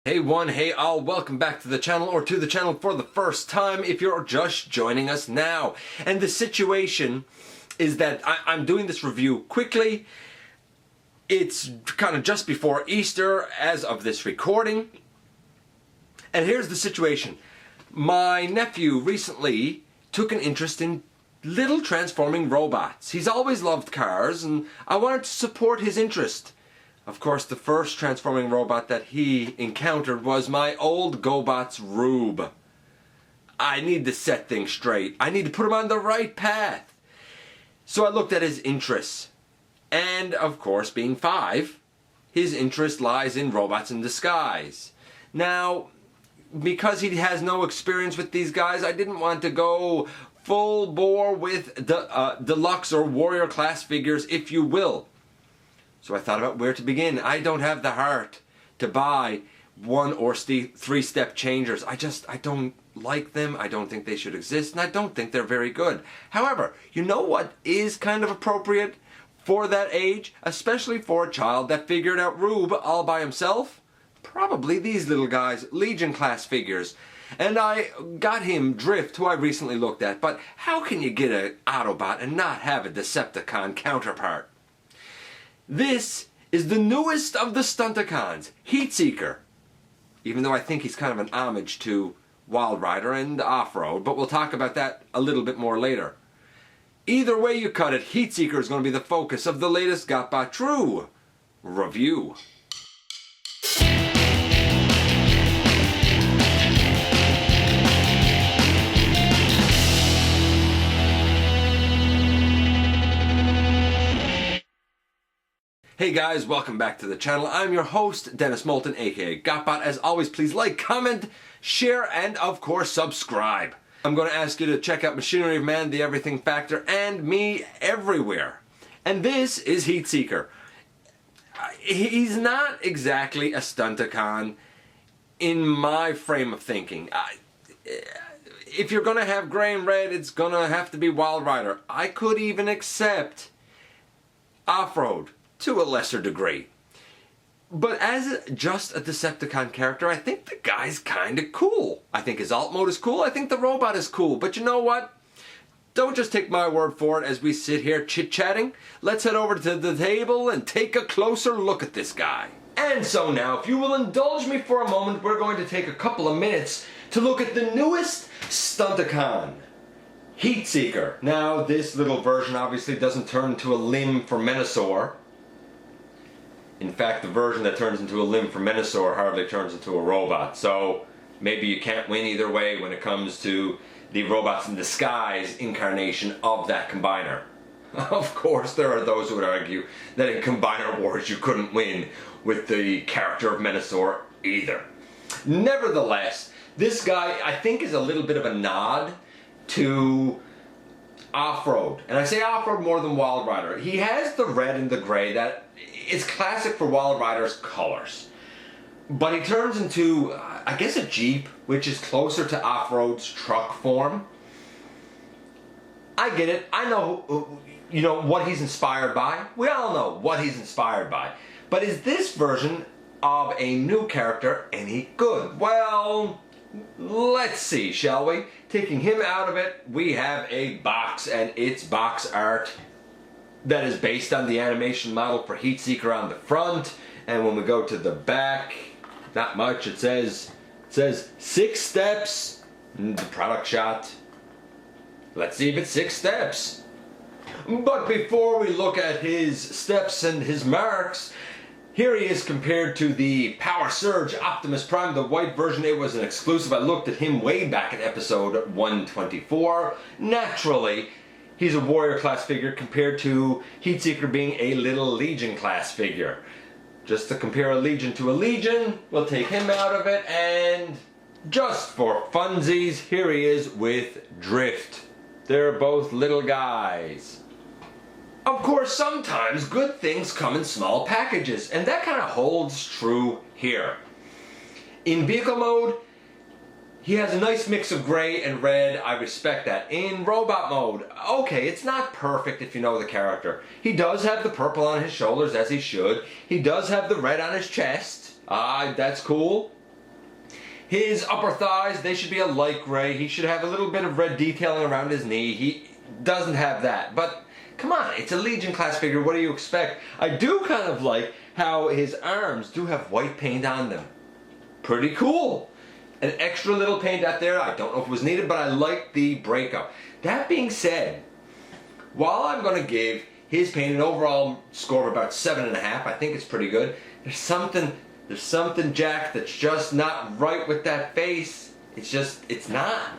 Hey one, hey all, welcome back to the channel, or to the channel for the first time if you're just joining us now. And the situation is that I'm doing this review quickly. It's kind of just before Easter as of this recording. And here's the situation. My nephew recently took an interest in little transforming robots. He's always loved cars and I wanted to support his interest. Of course, the first transforming robot that he encountered was my old GotBot's Rube. I need to set things straight. I need to put him on the right path. So I looked at his interests. And, of course, being 5, his interest lies in robots in disguise. Now, because he has no experience with these guys, I didn't want to go full bore with deluxe or warrior class figures, if you will. So I thought about where to begin. I don't have the heart to buy 1 or 3 step changers. I don't like them. I don't think they should exist, and I don't think they're very good. However, you know what is kind of appropriate for that age, especially for a child that figured out Rube all by himself? Probably these little guys, Legion class figures. And I got him Drift, who I recently looked at, but how can you get an Autobot and not have a Decepticon counterpart? This is the newest of the Stunticons, Heatseeker. Even though I think he's kind of an homage to Wildrider and Offroad, but we'll talk about that a little bit more later. Either way you cut it, Heatseeker is going to be the focus of the latest GotBot True review. Hey guys, welcome back to the channel. I'm your host, Dennis Moulton, aka GotBot. As always, please like, comment, share, and of course, subscribe. I'm going to ask you to check out Machinery of Man, The Everything Factor, and me everywhere. And this is Heatseeker. He's not exactly a Stunticon in my frame of thinking. If you're going to have gray and red, it's going to have to be Wildrider. I could even accept Offroad to a lesser degree. But as just a Decepticon character, I think the guy's kind of cool. I think his alt mode is cool. I think the robot is cool. But you know what? Don't just take my word for it as we sit here chit-chatting. Let's head over to the table and take a closer look at this guy. And so now, if you will indulge me for a moment, we're going to take a couple of minutes to look at the newest Stunticon, Heatseeker. Now, this little version obviously doesn't turn into a limb for Menasor. In fact, the version that turns into a limb for Menasor hardly turns into a robot. So maybe you can't win either way when it comes to the robots in disguise incarnation of that combiner. Of course, there are those who would argue that in Combiner Wars you couldn't win with the character of Menasor either. Nevertheless, this guy I think is a little bit of a nod to Offroad. And I say Offroad more than Wildrider. He has the red and the gray that is classic for Wildrider's colors. But he turns into, I guess, a Jeep, which is closer to Offroad's truck form. I get it. I know, you know, what he's inspired by. We all know what he's inspired by. But is this version of a new character any good? Well, let's see, shall we? Taking him out of it, we have a box, and it's box art that is based on the animation model for Heatseeker on the front. And when we go to the back, not much. It says 6 steps. The product shot. Let's see if it's 6 steps. But before we look at his steps and his marks, here he is compared to the Power Surge Optimus Prime, the white version. It was an exclusive. I looked at him way back in episode 124. Naturally, he's a warrior class figure compared to Heatseeker being a little Legion class figure. Just to compare a Legion to a Legion, we'll take him out of it, and just for funsies, here he is with Drift. They're both little guys. Of course, sometimes good things come in small packages, and that kind of holds true here. In vehicle mode, he has a nice mix of gray and red. I respect that. In robot mode, okay, it's not perfect if you know the character. He does have the purple on his shoulders, as he should. He does have the red on his chest. That's cool. His upper thighs, they should be a light gray. He should have a little bit of red detailing around his knee. He doesn't have that. But come on, it's a Legion class figure. What do you expect? I do kind of like how his arms do have white paint on them. Pretty cool. An extra little paint out there. I don't know if it was needed, but I like the breakup. That being said, while I'm going to give his paint an overall score of about 7.5, I think it's pretty good. There's something, Jack, that's just not right with that face. It's not.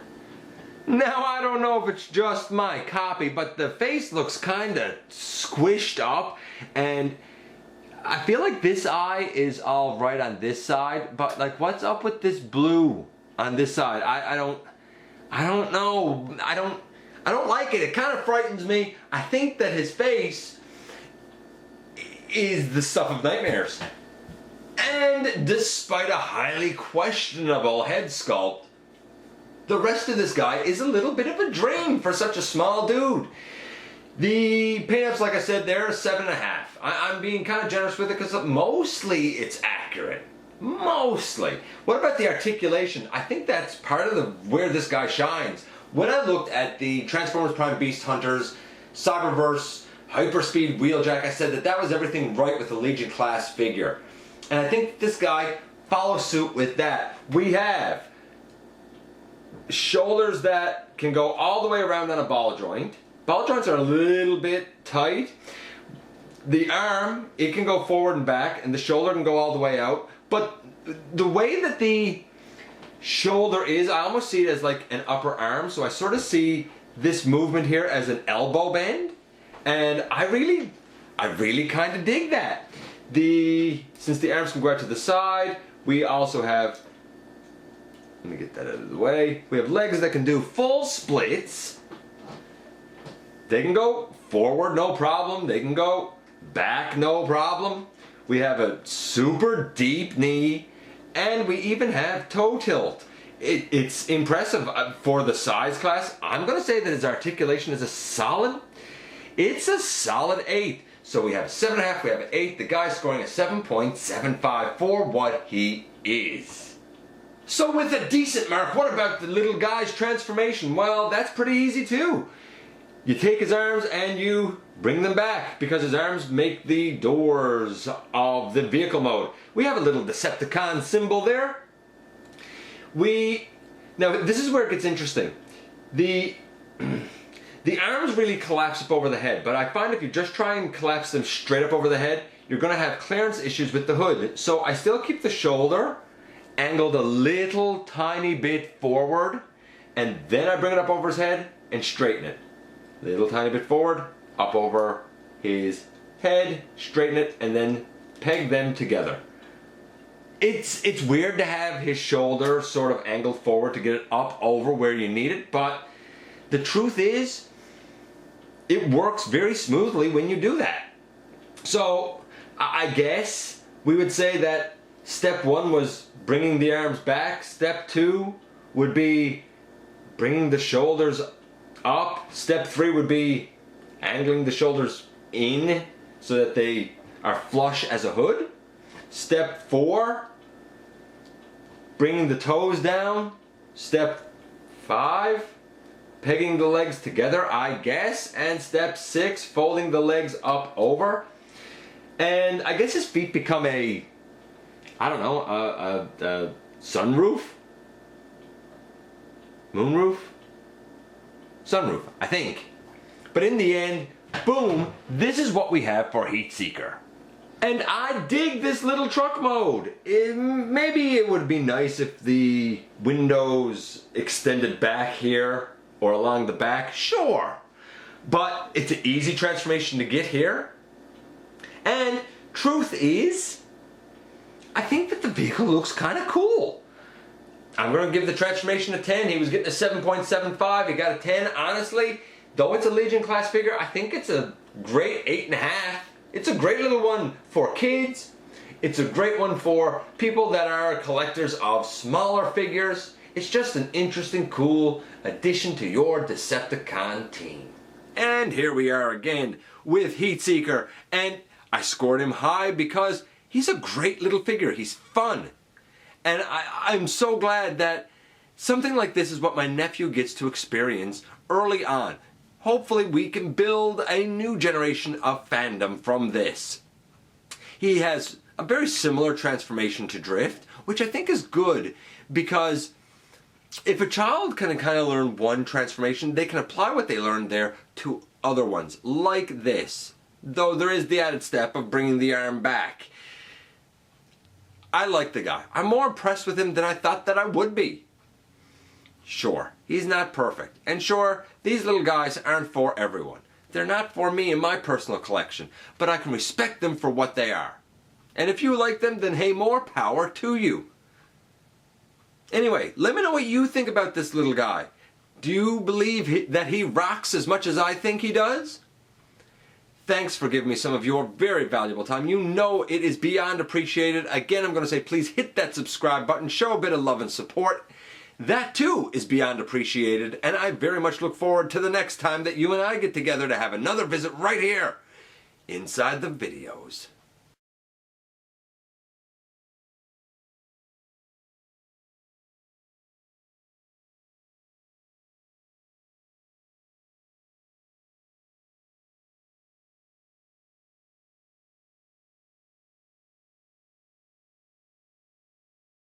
Now, I don't know if it's just my copy, but the face looks kind of squished up, and I feel like this eye is all right on this side, but like, what's up with this blue on this side? I don't know. I don't like it. It kind of frightens me. I think that his face is the stuff of nightmares. And despite a highly questionable head sculpt, the rest of this guy is a little bit of a dream for such a small dude. The paint-ups, like I said, they're 7.5. I'm being kind of generous with it because mostly it's accurate. Mostly. What about the articulation? I think that's part of where this guy shines. When I looked at the Transformers Prime Beast Hunters, Cyberverse, Hyperspeed Wheeljack, I said that was everything right with the Legion class figure. And I think this guy follows suit with that. We have shoulders that can go all the way around on a ball joint. Ball joints are a little bit tight. The arm, it can go forward and back, and the shoulder can go all the way out. But the way that the shoulder is, I almost see it as like an upper arm. So I sort of see this movement here as an elbow bend. And I really kind of dig that. Since the arms can go out to the side, we also have, let me get that out of the way, we have legs that can do full splits. They can go forward, no problem. They can go back, no problem. We have a super deep knee, and we even have toe tilt. It's impressive for the size class. I'm going to say that his articulation is it's a solid 8. So we have a 7.5, we have an 8. The guy's scoring a 7.75 for what he is. So with a decent mark, what about the little guy's transformation? Well, that's pretty easy too. You take his arms and you bring them back because his arms make the doors of the vehicle mode. We have a little Decepticon symbol there. Now this is where it gets interesting. The arms really collapse up over the head, but I find if you just try and collapse them straight up over the head, you're going to have clearance issues with the hood. So I still keep the shoulder angled a little tiny bit forward, and then I bring it up over his head and straighten it. Little tiny bit forward, up over his head, straighten it, and then peg them together. It's weird to have his shoulder sort of angled forward to get it up over where you need it, but the truth is, it works very smoothly when you do that. So, I guess we would say that step 1 was bringing the arms back. Step 2 would be bringing the shoulders up. Step 3 would be angling the shoulders in so that they are flush as a hood. Step 4, bringing the toes down. Step 5, pegging the legs together, I guess. And step 6, folding the legs up over. And I guess his feet become a sunroof? Moonroof? Sunroof, I think. But in the end, boom, this is what we have for Heatseeker. And I dig this little truck mode. Maybe it would be nice if the windows extended back here or along the back, sure. But it's an easy transformation to get here. And truth is, I think that the vehicle looks kind of cool. I'm going to give the transformation a 10. He was getting a 7.75. He got a 10. Honestly, though it's a Legion class figure, I think it's a great 8.5. It's a great little one for kids. It's a great one for people that are collectors of smaller figures. It's just an interesting, cool addition to your Decepticon team. And here we are again with Heatseeker. And I scored him high because he's a great little figure. He's fun. And I'm so glad that something like this is what my nephew gets to experience early on. Hopefully we can build a new generation of fandom from this. He has a very similar transformation to Drift, which I think is good, because if a child can kind of learn one transformation, they can apply what they learned there to other ones, like this. Though there is the added step of bringing the arm back. I like the guy. I'm more impressed with him than I thought that I would be. Sure, he's not perfect. And sure, these little guys aren't for everyone. They're not for me in my personal collection, but I can respect them for what they are. And if you like them, then hey, more power to you. Anyway, let me know what you think about this little guy. Do you believe that he rocks as much as I think he does? Thanks for giving me some of your very valuable time. You know it is beyond appreciated. Again, I'm going to say please hit that subscribe button. Show a bit of love and support. That too is beyond appreciated. And I very much look forward to the next time that you and I get together to have another visit right here inside the videos.